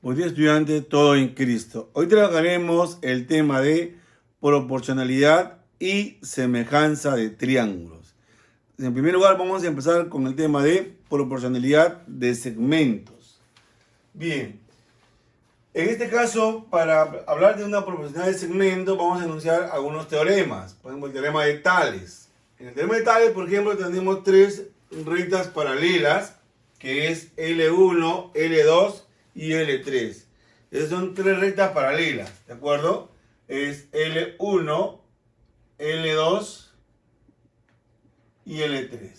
Buen día, estudiante, todo en Cristo. Hoy trabajaremos el tema de proporcionalidad y semejanza de triángulos. En primer lugar, vamos a empezar con el tema de proporcionalidad de segmentos. Bien, en este caso, para hablar de una proporcionalidad de segmentos, vamos a enunciar algunos teoremas. Por ejemplo, el teorema de Tales. En el teorema de Tales, por ejemplo, tenemos tres rectas paralelas, que es L1, L2 y L3. Esas son tres rectas paralelas, ¿de acuerdo? Es L1, L2 y L3.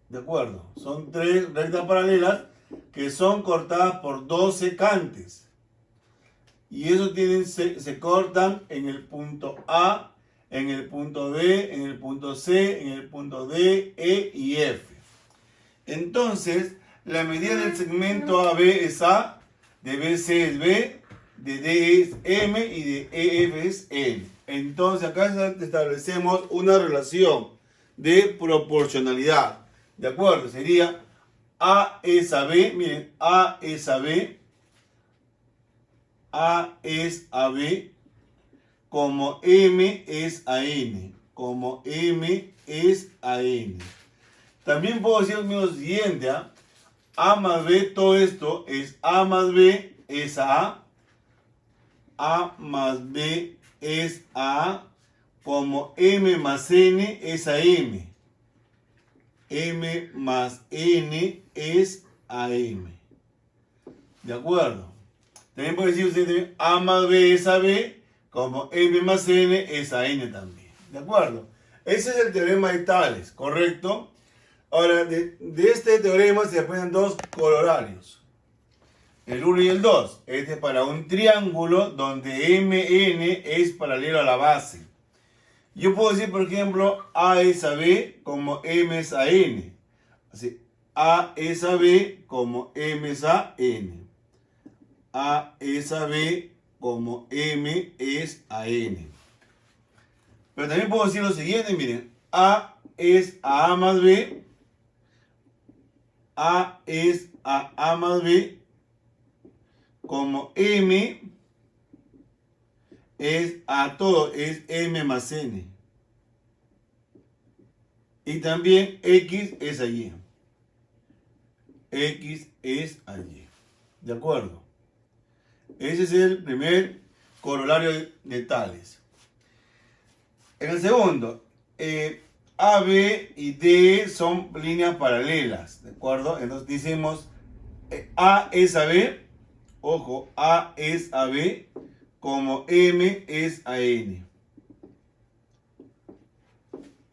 ¿De acuerdo? Son tres rectas paralelas que son cortadas por dos secantes. Y eso se cortan en el punto A, en el punto B, en el punto C, en el punto D, E y F. Entonces, la medida del segmento AB es A, de BC es B, de D es M y de EF es N. Entonces, acá establecemos una relación de proporcionalidad. ¿De acuerdo? Sería A es a B, miren, A es a B, A es a B, como M es a N, como M es a N. También puedo decir lo siguiente, ¿eh? A más B, todo esto es A más B es a más B es a, como M más N es a M. M más N es a M. ¿De acuerdo? También puede decir usted A más B es a B, como M más N es a N también. ¿De acuerdo? Ese es el teorema de Tales, ¿correcto? Ahora, de este teorema se aprenden dos corolarios. El 1 y el 2. Este es para un triángulo donde MN es paralelo a la base. Yo puedo decir, por ejemplo, A es a B como M es a N. Así, A es a B como M es a N. A es a B como M es a N. Pero también puedo decir lo siguiente, miren. A es a más B. A es a más B, como M es a todo, es M más N. Y también X es a Y. X es a Y. ¿De acuerdo? Ese es el primer corolario de Tales. En el segundo, A, B y D son líneas paralelas, ¿de acuerdo? Entonces decimos A es a B, ojo, A es a B, como M es a N.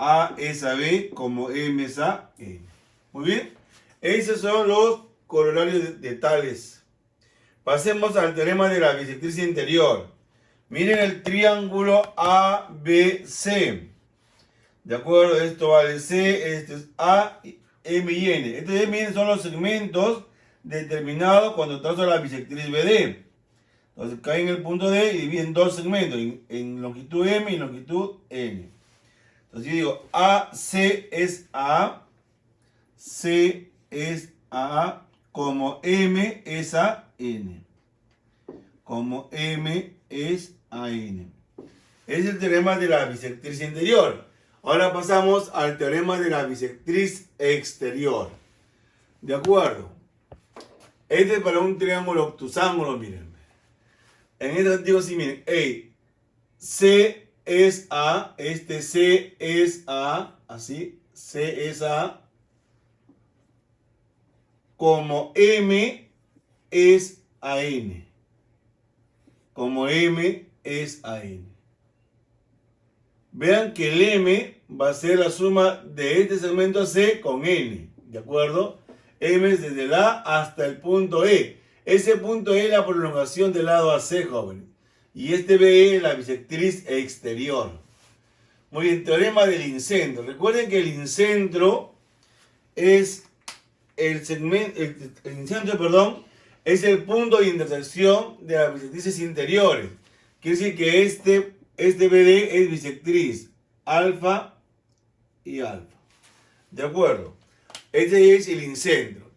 A es a B, como M es a N. Muy bien, esos son los corolarios de Tales. Pasemos al teorema de la bisectriz interior. Miren el triángulo ABC. De acuerdo, esto vale C, esto es A, M y N. Estos M y N son los segmentos determinados cuando trazo la bisectriz BD. Entonces caen en el punto D y dividen dos segmentos, en longitud M y longitud N. Entonces yo digo AC es A, C es A, como M es a N. Como M es a N. Es el teorema de la bisectriz interior. Ahora pasamos al teorema de la bisectriz exterior. ¿De acuerdo? Este es para un triángulo obtusángulo, miren. En este antiguo sí, miren. C es A, este C es A, así, C es A, como M es a N. Como M es a N. Vean que el M va a ser la suma de este segmento C con N, ¿de acuerdo? M es desde el A hasta el punto E. Ese punto E es la prolongación del lado AC, jóvenes. Y este BE es la bisectriz exterior. Muy bien, teorema del incentro. Recuerden que el incentro es el incentro, es el punto de intersección de las bisectrices interiores. Quiere decir que este BD es bisectriz alfa y alfa. ¿De acuerdo? Este es el incentro.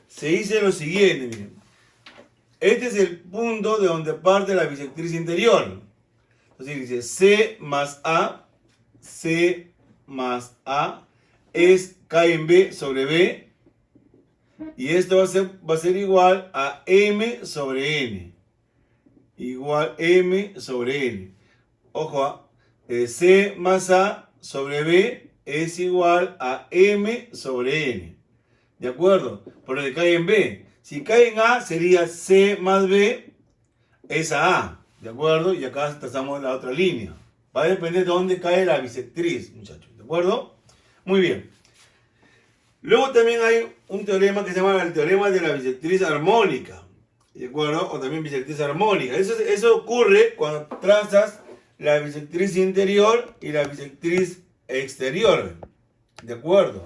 Se dice lo siguiente, miren. Este es el punto de donde parte la bisectriz interior. Entonces dice C más A es K en B sobre B. Y esto va a ser igual a M sobre N. Igual M sobre N. Ojo, C más A sobre B es igual a M sobre N. ¿De acuerdo? Porque cae en B. Si cae en A sería C más B es A. ¿De acuerdo? Y acá trazamos la otra línea. Va a depender de dónde cae la bisectriz, muchachos. ¿De acuerdo? Muy bien. Luego también hay un teorema que se llama el teorema de la bisectriz armónica. ¿De acuerdo? O también bisectriz armónica. Eso ocurre cuando trazas la bisectriz interior y la bisectriz exterior. ¿De acuerdo?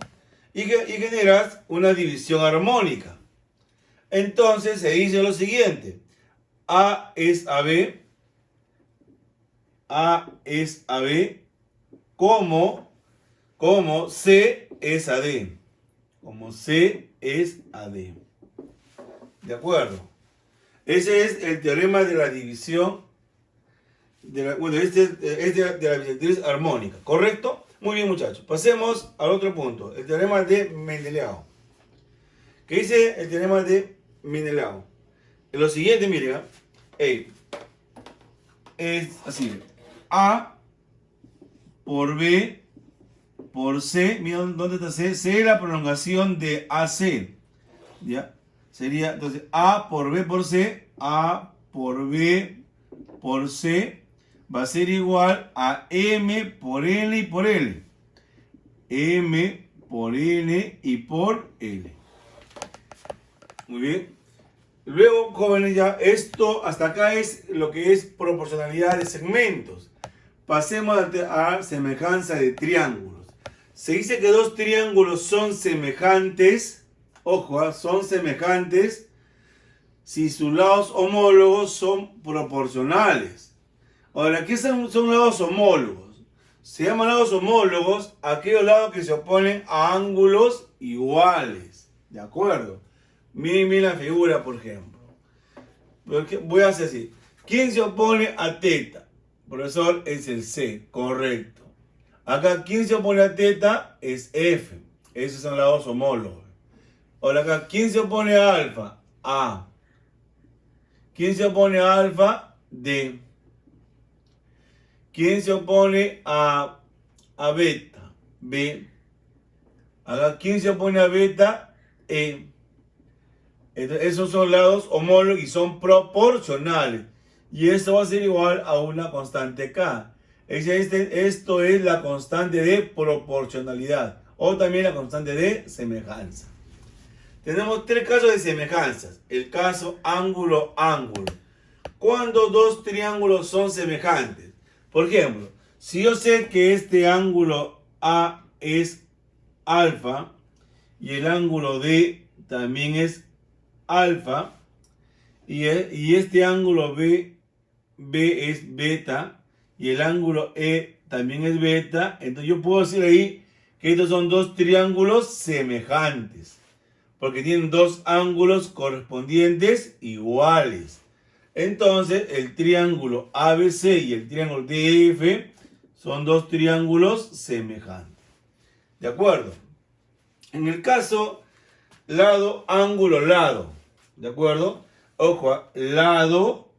Y generas una división armónica. Entonces se dice lo siguiente. A es a B. A es a B. Como C es a D. Como C es a D. ¿De acuerdo? Ese es el teorema de la división. Este es de la bisectriz armónica. ¿Correcto? Muy bien, muchachos. Pasemos al otro punto. El teorema de Mendeleev. ¿Qué dice el teorema de Mendeleev? En lo siguiente, miren. Es así. A por B por C. Miren dónde está C. C es la prolongación de AC. ¿Ya? Sería entonces A por B por C. A por B por C va a ser igual a M por N y por L. M por N y por L. Muy bien. Luego, jóvenes, ya esto hasta acá es lo que es proporcionalidad de segmentos. Pasemos a semejanza de triángulos. Se dice que dos triángulos son semejantes. Ojo, son semejantes si sus lados homólogos son proporcionales. Ahora, ¿qué son lados homólogos? Se llaman lados homólogos aquellos lados que se oponen a ángulos iguales. ¿De acuerdo? Miren la figura, por ejemplo. Voy a hacer así. ¿Quién se opone a teta? Profesor, es el C. Correcto. Acá, ¿quién se opone a teta? Es F. Esos son lados homólogos. Ahora acá, ¿quién se opone a alfa? A. ¿Quién se opone a alfa? D. ¿Quién se opone a beta? B. Acá, ¿quién se opone a beta? E. Entonces, esos son lados homólogos y son proporcionales. Y esto va a ser igual a una constante K. Esto es la constante de proporcionalidad. O también la constante de semejanza. Tenemos tres casos de semejanzas. El caso ángulo-ángulo. Cuando dos triángulos son semejantes. Por ejemplo, si yo sé que este ángulo A es alfa y el ángulo D también es alfa y este ángulo B es beta y el ángulo E también es beta, entonces yo puedo decir ahí que estos son dos triángulos semejantes porque tienen dos ángulos correspondientes iguales. Entonces el triángulo ABC y el triángulo DF son dos triángulos semejantes. ¿De acuerdo? En el caso lado, ángulo, lado. ¿De acuerdo? Ojo, lado,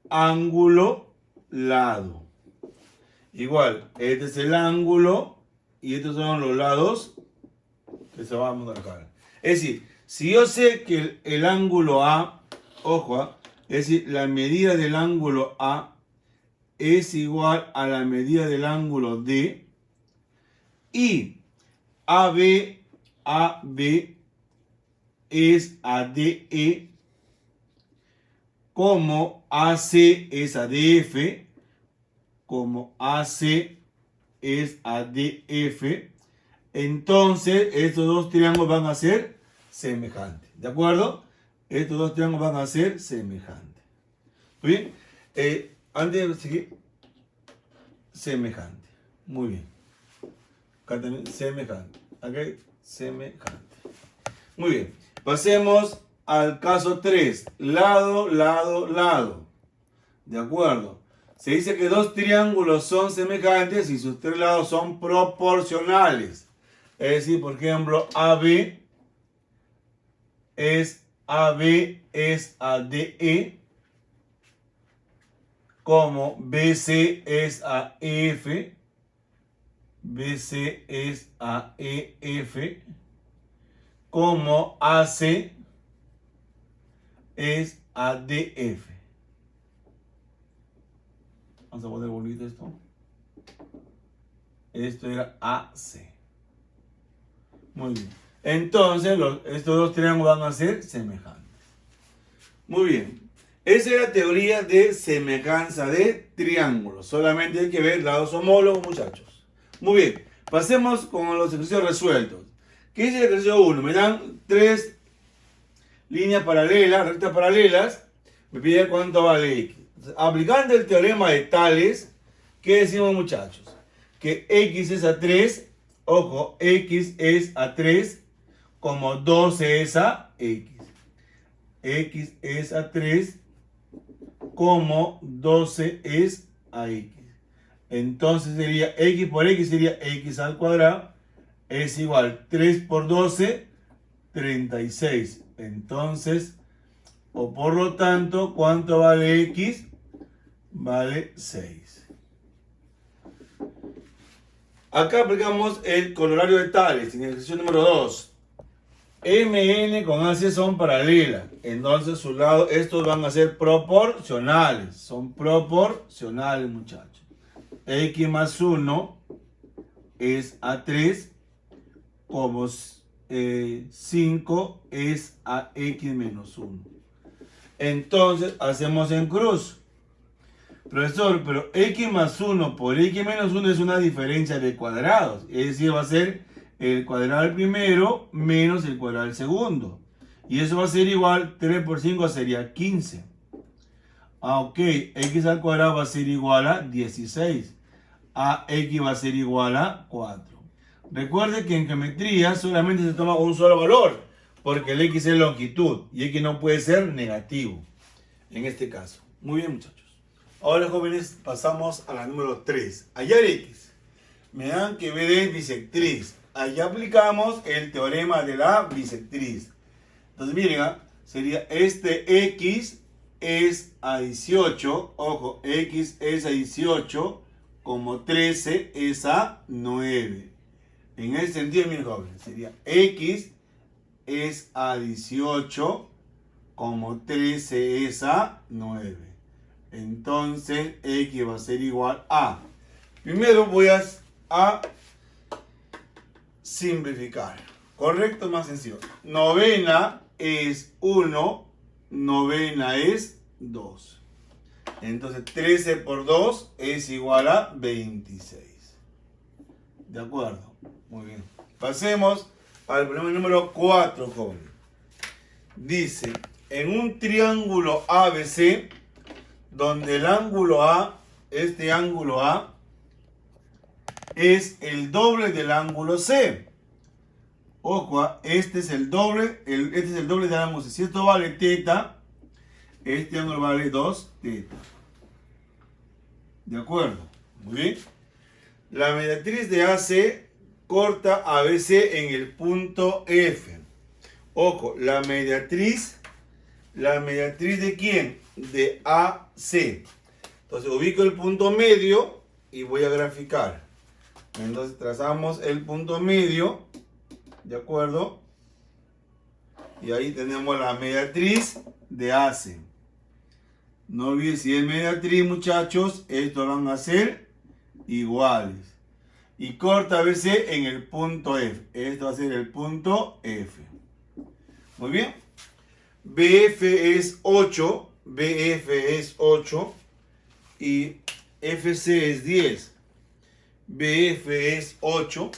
ángulo, lado. Igual, este es el ángulo y estos son los lados que se van a marcar. Es decir, si yo sé que el ángulo A, ojo, es decir, la medida del ángulo A es igual a la medida del ángulo D y AB es a DE, como AC es a DF, como AC es a DF, entonces estos dos triángulos van a ser semejantes. ¿De acuerdo? Estos dos triángulos van a ser semejantes. ¿Muy bien? Antes de seguir, semejante. Muy bien. Acá también, semejante. Aquí, semejante. Muy bien. Pasemos al caso 3. Lado, lado, lado. ¿De acuerdo? Se dice que dos triángulos son semejantes y sus tres lados son proporcionales. Es decir, por ejemplo, AB es ADE, como BC es a EF, BC es a EF, como AC es a DF. Vamos a poner bonito esto. Esto era AC. Muy bien. Entonces, estos dos triángulos van a ser semejantes. Muy bien. Esa es la teoría de semejanza de triángulos. Solamente hay que ver lados homólogos, muchachos. Muy bien. Pasemos con los ejercicios resueltos. ¿Qué dice el ejercicio 1? Me dan tres líneas paralelas, rectas paralelas. Me pide cuánto vale X. Entonces, aplicando el teorema de Tales, ¿qué decimos, muchachos? Que X es a 3. Ojo, X es a 3, como 12 es a X. X es a 3, como 12 es a X. Entonces sería X por X sería X al cuadrado. Es igual 3 por 12, 36. Entonces, o por lo tanto, ¿cuánto vale X? Vale 6. Acá aplicamos el corolario de Tales en el ejercicio número 2. MN con AC son paralelas. Entonces, sus lados, estos van a ser proporcionales. Son proporcionales, muchachos. X más 1 es a 3, como 5 es a X menos 1. Entonces, hacemos en cruz. Profesor, pero X más 1 por X menos 1 es una diferencia de cuadrados. Es decir, va a ser el cuadrado del primero menos el cuadrado del segundo. Y eso va a ser igual, 3 por 5 sería 15. Ok, X al cuadrado va a ser igual a 16. A X va a ser igual a 4. Recuerde que en geometría solamente se toma un solo valor, porque el X es longitud y X no puede ser negativo en este caso. Muy bien, muchachos. Ahora, jóvenes, pasamos a la número 3. Hallar X. Me dan que BD es bisectriz. Allá aplicamos el teorema de la bisectriz. Entonces, miren, sería este X es a 18. Ojo, X es a 18, como 13 es a 9. En ese sentido, miren, jóvenes, sería X es a 18, como 13 es a 9. Entonces, X va a ser igual a... Primero voy a simplificar. ¿Correcto? Más sencillo. Novena es 1, novena es 2. Entonces, 13 por 2 es igual a 26. ¿De acuerdo? Muy bien. Pasemos al problema número 4, jóvenes. Dice, en un triángulo ABC, donde el ángulo A, este ángulo A, es el doble del ángulo C. Ojo, este es el doble, este es el doble del ángulo C. Si esto vale teta, este ángulo vale 2 teta. ¿De acuerdo? Muy bien. La mediatriz de AC corta a BC en el punto F. Ojo, la mediatriz ¿de quién? De AC. Entonces ubico el punto medio y voy a graficar. Entonces trazamos el punto medio, ¿de acuerdo? Y ahí tenemos la mediatriz de AC. No olviden, si es mediatriz, muchachos, estos van a ser iguales. Y corta BC en el punto F. Esto va a ser el punto F. Muy bien. BF es 8. BF es 8. Y FC es 10. BF es 8.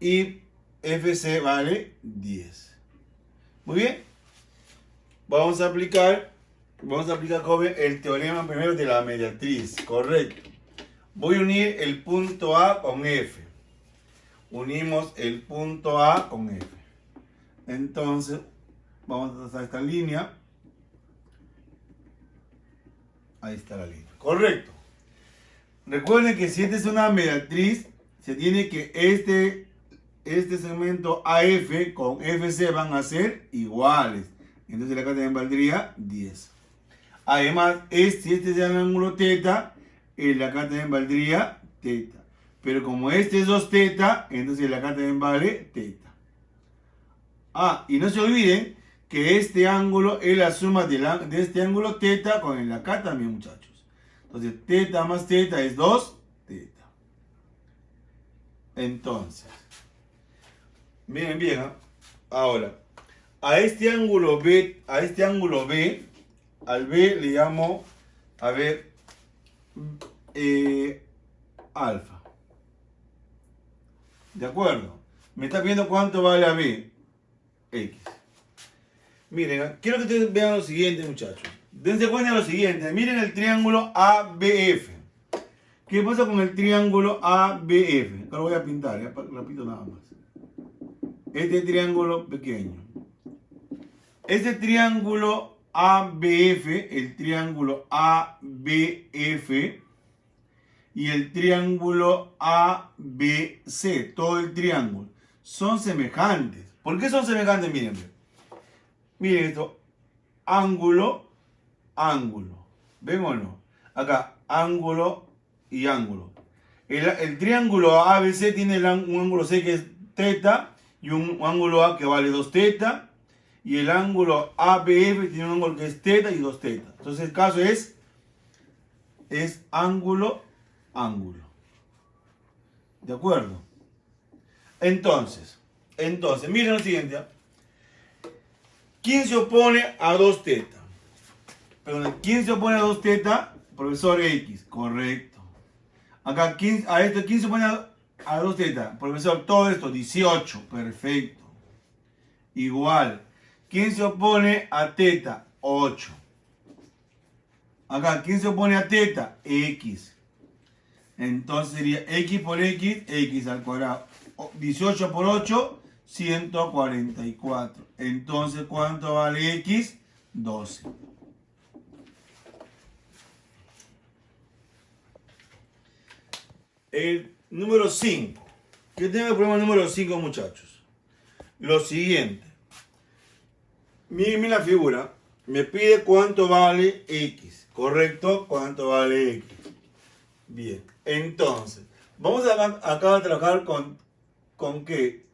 Y FC vale 10. Muy bien. Vamos a aplicar, joven, el teorema primero de la mediatriz. Correcto. Voy a unir el punto A con F. Unimos el punto A con F. Entonces, vamos a trazar esta línea. Ahí está la línea. Correcto. Recuerden que si esta es una mediatriz, se tiene que este segmento AF con FC van a ser iguales. Entonces acá también valdría 10. Además, si este es el ángulo teta, el de acá también valdría teta. Pero como este es 2 teta, entonces el de acá también vale teta. Y no se olviden que este ángulo es la suma de este ángulo teta con el de acá también, muchachos. Entonces, teta más teta es 2 teta. Entonces, miren bien, ahora, a este ángulo B, al B le llamo, alfa. ¿De acuerdo? ¿Me está viendo cuánto vale a B? X. Miren, quiero que ustedes vean lo siguiente, muchachos. Dense cuenta de lo siguiente. Miren el triángulo ABF. ¿Qué pasa con el triángulo ABF? Acá lo voy a pintar, ya repito nada más. Este triángulo pequeño. Este triángulo ABF, el triángulo ABF y el triángulo ABC, todo el triángulo, son semejantes. ¿Por qué son semejantes? Miren, miren esto, ángulo, ángulo. ¿Ven o no? Acá, ángulo y ángulo. El triángulo ABC tiene un ángulo C que es teta y un ángulo A que vale 2 teta. Y el ángulo ABF tiene un ángulo que es teta y 2 teta. Entonces el caso es ángulo, ángulo. ¿De acuerdo? Entonces, miren lo siguiente. ¿Quién se opone a 2 teta? Perdón, ¿quién se opone a 2 teta? Profesor X, correcto. Acá, ¿quién se opone a 2 teta? Profesor, todo esto, 18, perfecto. Igual. ¿Quién se opone a teta? 8. Acá, ¿quién se opone a teta? X. Entonces sería X por X, X al cuadrado. 18 por 8, 144. Entonces, ¿cuánto vale X? 12. El número 5. ¿Qué tengo el problema número 5, muchachos? Lo siguiente. Miren la figura. Me pide cuánto vale X. ¿Correcto? ¿Cuánto vale X? Bien. Entonces, vamos acá a trabajar ¿con qué?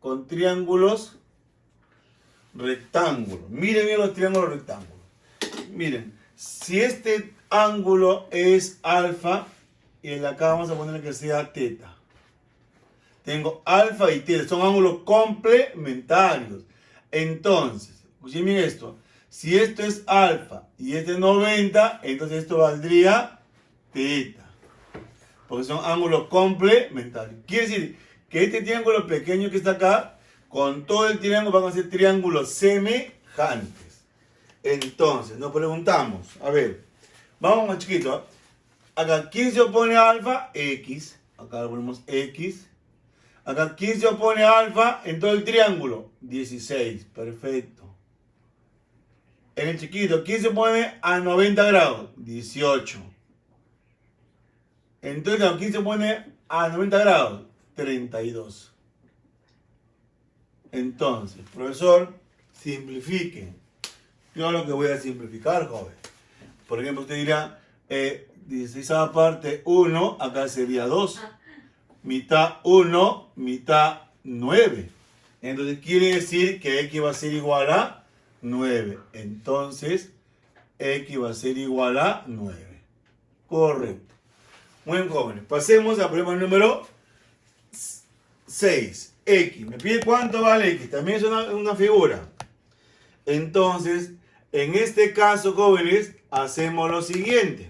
Con triángulos rectángulos. Miren bien los triángulos rectángulos. Miren, si este ángulo es alfa, y en acá vamos a poner que sea teta. Tengo alfa y teta, son ángulos complementarios. Entonces, escuchen bien esto. Si esto es alfa y este es 90, entonces esto valdría teta. Porque son ángulos complementarios. Quiere decir que este triángulo pequeño que está acá, con todo el triángulo van a ser triángulos semejantes. Entonces, nos preguntamos, a ver, vamos más chiquito. Acá, ¿quién se opone a alfa? X. Acá le ponemos X. Acá, ¿quién se opone a alfa en todo el triángulo? 16. Perfecto. En el chiquito, ¿quién se opone a 90 grados? 18. Entonces, ¿quién se opone a 90 grados? 32. Entonces, profesor, simplifique. Yo lo que voy a simplificar, joven. Por ejemplo, usted dirá, 16 parte 1, acá sería 2. Mitad 1, mitad 9. Entonces quiere decir que X va a ser igual a 9. Entonces, X va a ser igual a 9. Correcto. Muy bien, jóvenes. Pasemos al problema número 6. X. Me pide cuánto vale X. También es una figura. Entonces, en este caso, jóvenes, hacemos lo siguiente.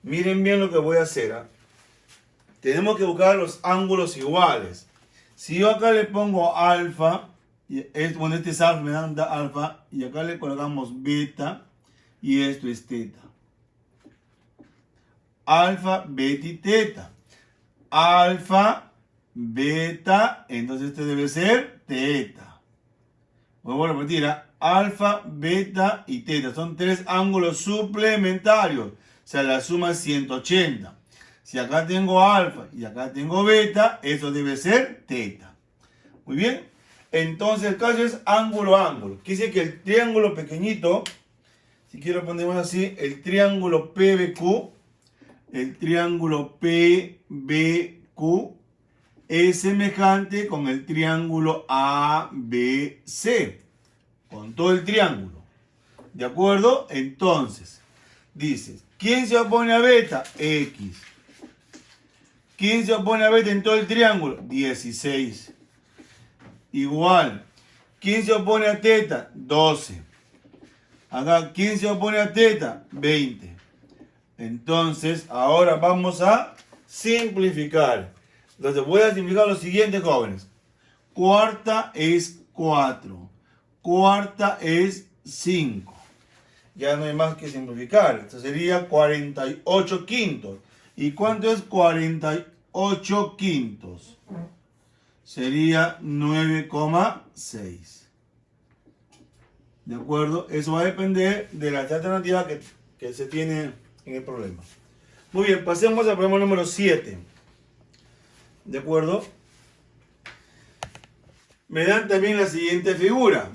Miren bien lo que voy a hacer. Tenemos que buscar los ángulos iguales. Si yo acá le pongo alfa, bueno, este es alfa, me da alfa, y acá le colocamos beta, y esto es teta. Alfa, beta y teta. Alfa, beta, entonces este debe ser teta. Vuelvo a repetir, alfa, beta y teta. Son tres ángulos suplementarios. O sea, la suma es 180. Si acá tengo alfa y acá tengo beta, eso debe ser teta. Muy bien. Entonces el caso es ángulo-ángulo. Quiere decir que el triángulo pequeñito, si quiero ponerlo así, el triángulo PBQ, es semejante con el triángulo ABC, con todo el triángulo. ¿De acuerdo? Entonces, dices, ¿quién se opone a beta? X. ¿Quién se opone a beta en todo el triángulo? 16. Igual. ¿Quién se opone a teta? 12. Acá, ¿quién se opone a teta? 20. Entonces, ahora vamos a simplificar. Entonces, voy a simplificar lo siguiente, jóvenes. Cuarta es 4. Cuarta es 5. Ya no hay más que simplificar. Esto sería 48 quintos. ¿Y cuánto es 48 quintos? Sería 9,6. ¿De acuerdo? Eso va a depender de la alternativa que se tiene en el problema. Muy bien, pasemos al problema número 7. ¿De acuerdo? Me dan también la siguiente figura.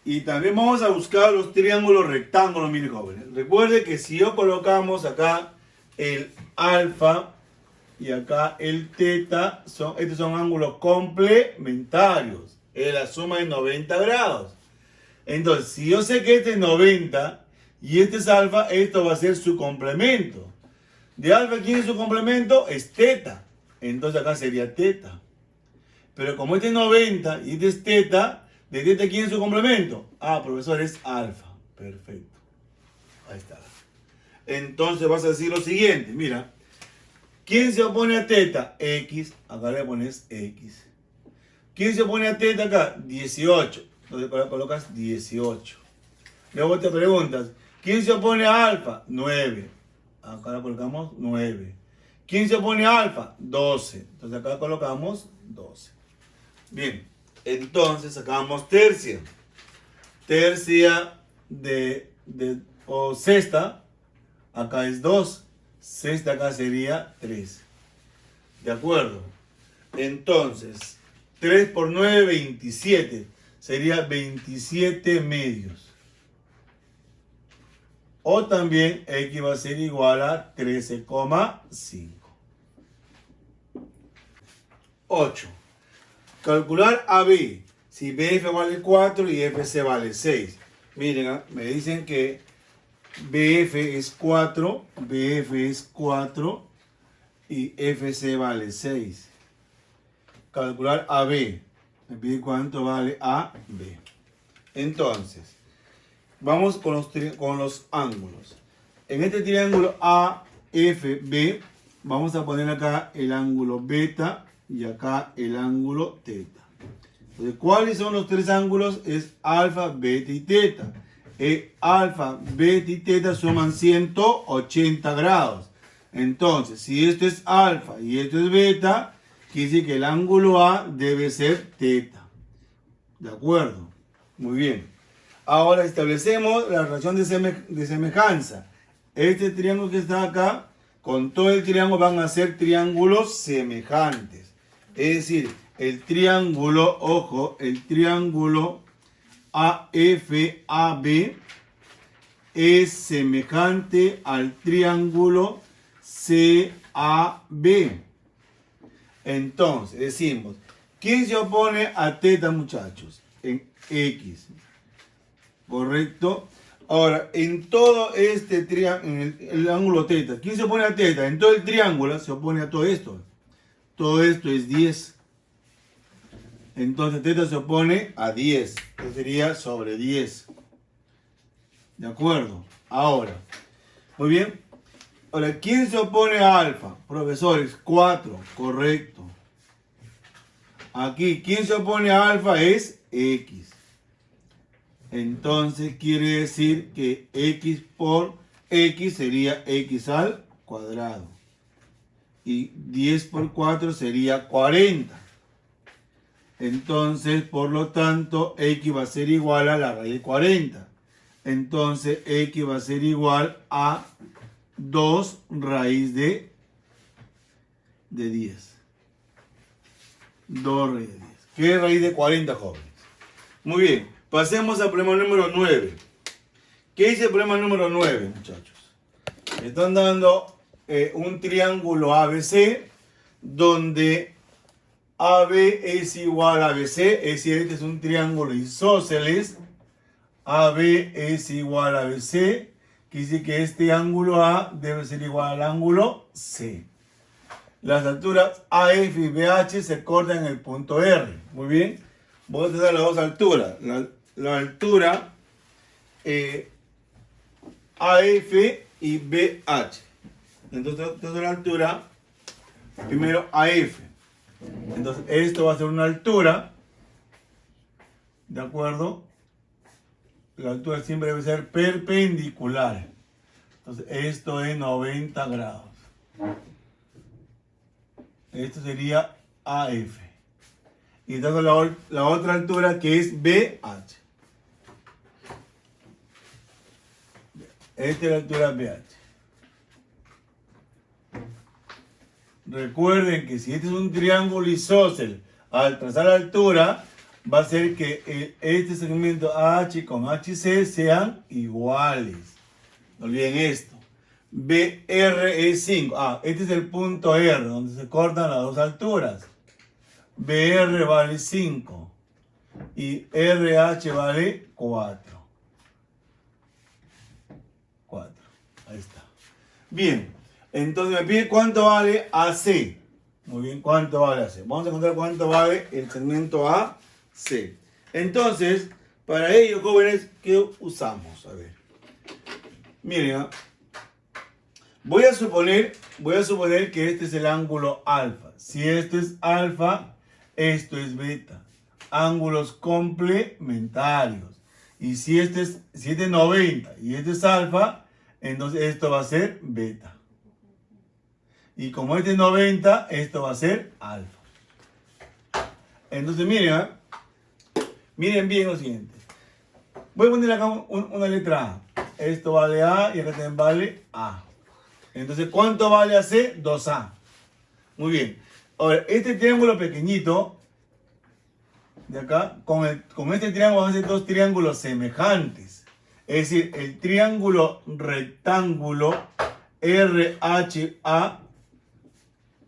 Y también vamos a buscar los triángulos rectángulos, miren jóvenes. Recuerde que si yo colocamos acá el alfa y acá el teta, estos son ángulos complementarios. Es la suma de 90 grados. Entonces, si yo sé que este es 90 y este es alfa, esto va a ser su complemento. De alfa, ¿quién es su complemento? Es teta. Entonces acá sería teta. Pero como este es 90 y este es teta, ¿de teta quién es su complemento? Ah, profesor, es alfa. Perfecto. Ahí está. Entonces vas a decir lo siguiente. Mira. ¿Quién se opone a teta? X. Acá le pones X. ¿Quién se opone a teta acá? 18. Entonces colocas 18. Luego te preguntas. ¿Quién se opone a alfa? 9. Acá le colocamos 9. ¿Quién se opone a alfa? 12. Entonces acá colocamos 12. Bien. Entonces sacamos tercia. Tercia o sexta. Acá es 2. Sexta acá sería 3. ¿De acuerdo? Entonces, 3 por 9, 27. Sería 27 medios. O también X va a ser igual a 13,5. 8. Calcular AB. Si BF vale 4 y FC vale 6. Miren, me dicen que BF es 4 y FC vale 6. Calcular AB. Me pide cuánto vale AB. Entonces, vamos con los ángulos. En este triángulo AFB, vamos a poner acá el ángulo beta y acá el ángulo teta. Entonces, ¿cuáles son los tres ángulos? Es alfa, beta y teta. Alfa, beta y teta suman 180 grados. Entonces, si esto es alfa y esto es beta, quiere decir que el ángulo A debe ser teta. ¿De acuerdo? Muy bien. Ahora establecemos la relación de semejanza. Este triángulo que está acá, con todo el triángulo van a ser triángulos semejantes. Es decir, el triángulo, ojo, el triángulo AFAB es semejante al triángulo CAB. Entonces, decimos, ¿quién se opone a teta, muchachos? En X. ¿Correcto? Ahora, en todo este triángulo, en el ángulo teta, ¿quién se opone a teta? En todo el triángulo se opone a todo esto. Todo esto es 10. Entonces teta se opone a 10. Esto sería sobre 10. ¿De acuerdo? Ahora, muy bien. Ahora, ¿quién se opone a alfa? Profesores, 4. Correcto. Aquí, ¿quién se opone a alfa? Es X. Entonces quiere decir que X por X sería X al cuadrado. Y 10 por 4 sería 40. Entonces, por lo tanto, X va a ser igual a la raíz de 40. Entonces, X va a ser igual a 2 raíz de 10. 2 raíz de 10. ¿Qué es raíz de 40, jóvenes? Muy bien, pasemos al problema número 9. ¿Qué dice el problema número 9, muchachos? Están dando un triángulo ABC donde AB es igual a ABC, es decir, este es un triángulo isósceles. AB es igual a BC, quiere decir que este ángulo A debe ser igual al ángulo C. Las alturas AF y BH se cortan en el punto R. Muy bien, voy a tener las dos alturas. La altura AF y BH. Entonces, esta es la altura, primero AF. Entonces, esto va a ser una altura, ¿de acuerdo? La altura siempre debe ser perpendicular. Entonces, esto es 90 grados. Esto sería AF. Y entonces la otra altura que es BH. Esta es la altura BH. Recuerden que si este es un triángulo isósceles, al trazar la altura, va a ser que este segmento AH con HC sean iguales. No olviden esto. BR es 5. Este es el punto R, donde se cortan las dos alturas. BR vale 5. Y RH vale 4. 4. Ahí está. Bien. Entonces me pide cuánto vale AC. Muy bien, ¿cuánto vale AC? Vamos a encontrar cuánto vale el segmento AC. Entonces, para ello, jóvenes, ¿qué usamos? A ver. Miren, voy a suponer que este es el ángulo alfa. Si este es alfa, esto es beta. Ángulos complementarios. Y si este es 90 y este es alfa, entonces esto va a ser beta. Y como este es 90, esto va a ser alfa. Entonces miren bien lo siguiente. Voy a poner acá una letra A. Esto vale A y acá también vale A. Entonces, ¿cuánto vale AC? 2A. Muy bien. Ahora, este triángulo pequeñito, de acá, con este triángulo vamos a hacer dos triángulos semejantes. Es decir, el triángulo rectángulo RHA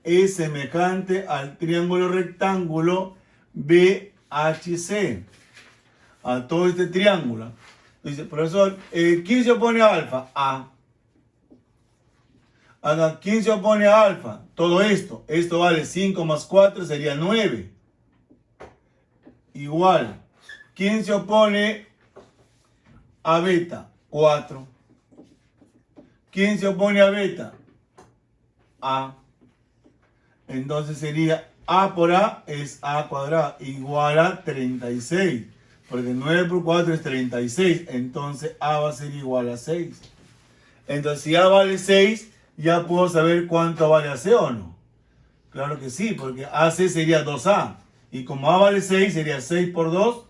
es semejante al triángulo rectángulo BHC. A todo este triángulo. Dice, profesor, ¿quién se opone a alfa? A. Ahora, ¿quién se opone a alfa? Todo esto. Esto vale 5 más 4 sería 9. Igual. ¿Quién se opone a beta? 4. ¿Quién se opone a beta? A. Entonces sería A por A es A cuadrado igual a 36. Porque 9 por 4 es 36. Entonces A va a ser igual a 6. Entonces si A vale 6, ya puedo saber cuánto vale AC o no. Claro que sí, porque AC sería 2A. Y como A vale 6, sería 6 por 2,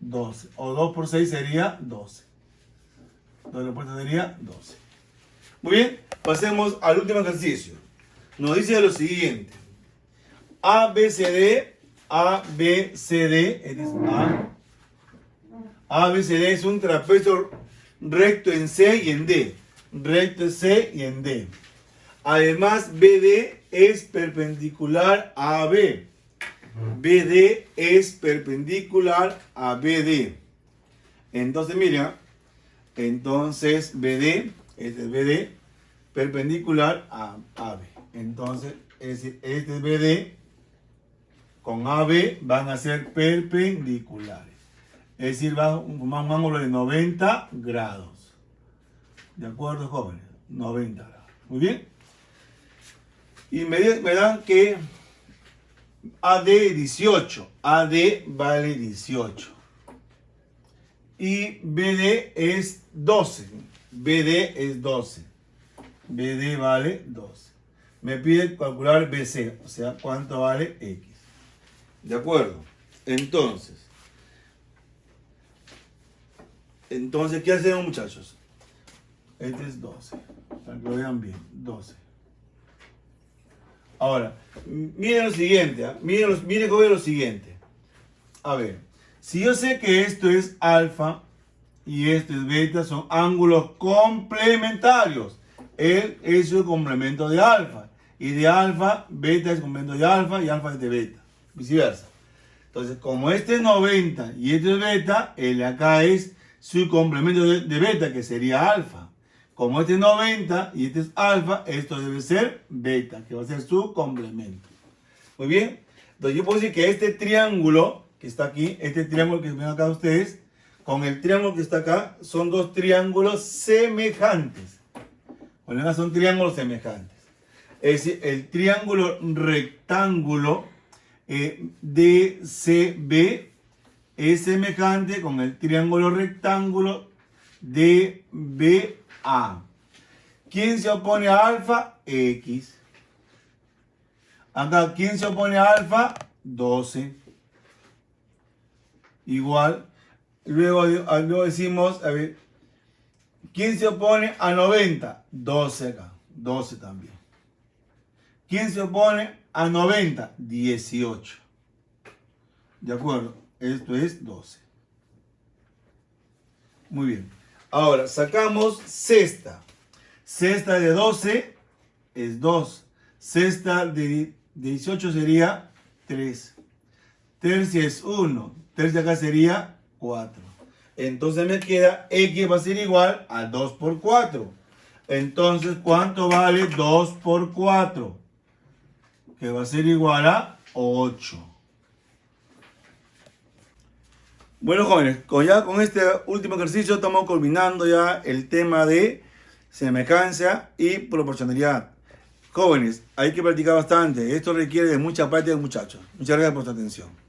12. O 2 por 6 sería 12. Entonces la respuesta sería 12. Muy bien, pasemos al último ejercicio. Nos dice lo siguiente. ABCD, ABCD es un trapecio recto en C y en D. Recto en C y en D. Además, BD es perpendicular a AB. BD es perpendicular a BD. Entonces, mira. Entonces, BD, este es BD, perpendicular a AB. Entonces, este es BD con AB van a ser perpendiculares. Es decir, van a formar un ángulo de 90 grados. ¿De acuerdo, jóvenes? 90 grados. Muy bien. Y me dan que AD es 18. AD vale 18. Y BD es 12. BD es 12. BD vale 12. Me pide calcular BC, o sea, cuánto vale X. ¿De acuerdo? Entonces, ¿qué hacemos, muchachos? Este es 12. Para que lo vean bien. 12. Ahora, miren lo siguiente. Miren cómo es lo siguiente. A ver, si yo sé que esto es alfa y esto es beta, son ángulos complementarios. Él es el complemento de alfa. Y de alfa, beta es complemento de alfa y alfa es de beta. Viceversa. Entonces, como este es 90 y este es beta, el de acá es su complemento de beta, que sería alfa. Como este es 90 y este es alfa, esto debe ser beta, que va a ser su complemento. Muy bien. Entonces, yo puedo decir que este triángulo que está aquí, este triángulo que ven acá ustedes, con el triángulo que está acá, son dos triángulos semejantes. Bueno, acá son triángulos semejantes. Es decir, el triángulo rectángulo DCB es semejante con el triángulo rectángulo DBA. ¿Quién se opone a alfa? X. Acá, ¿quién se opone a alfa? 12. Igual. Luego decimos, a ver, ¿quién se opone a 90? 12 acá. 12 también. ¿Quién se opone a 90? 18. ¿De acuerdo? Esto es 12. Muy bien. Ahora, sacamos sesta. Sesta de 12 es 2. Sesta de 18 sería 3. Tercia es 1. Tercia acá sería 4. Entonces me queda X va a ser igual a 2 por 4. Entonces, ¿cuánto vale 2 por 4? Que va a ser igual a 8. Bueno, jóvenes, con este último ejercicio estamos culminando ya el tema de semejanza y proporcionalidad. Jóvenes, hay que practicar bastante. Esto requiere de mucha práctica, muchachos. Muchas gracias por su atención.